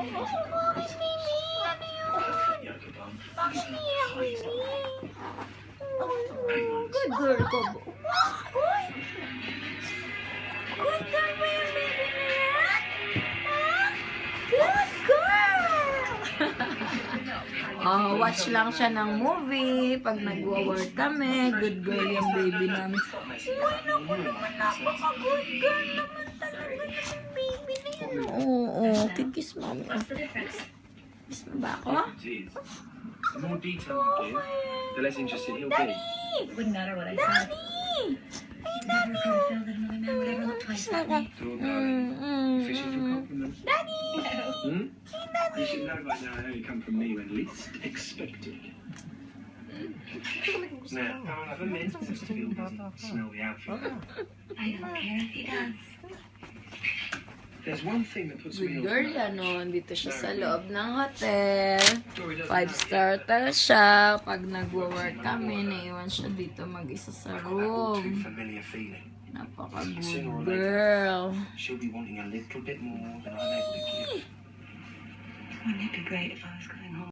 Bakit, baby? Ano yun? Bakit niyak, baby? Good girl ka ba? Uy! Good girl ba yung baby na yan? Ah? Good girl! Watch lang siya ng movie. Pag nag-work kami, good girl yung baby namin. Uy, naku naman, napaka-good girl naman talaga yung baby na yan. Oo, kiss mommy. Kiss mo ba ako? The more detail you give, the less interested he'll be. Daddy! It wouldn't matter what I said. Daddy! Ay, Daddy! Never could have filled another man would ever look twice at me. Oh, darling, you fishing for compliments? Daddy! Hmm? Hey, Daddy! You should know by now they only come from me when least expected. Now, I'll have a mint to feel busy. Smell the outfit. I don't care if he does. There's one thing that puts me Good off. girl yan, no? Dito siya sa loob ng hotel. Dory doesn't 5-star hotel siya. Pag nag-work kami, naiwan siya dito mag-isa sa know. That room. too familiar feeling. Napaka-good girl. She'll be wanting a little bit more than I'm able to give. Wouldn't it be great if I was going home?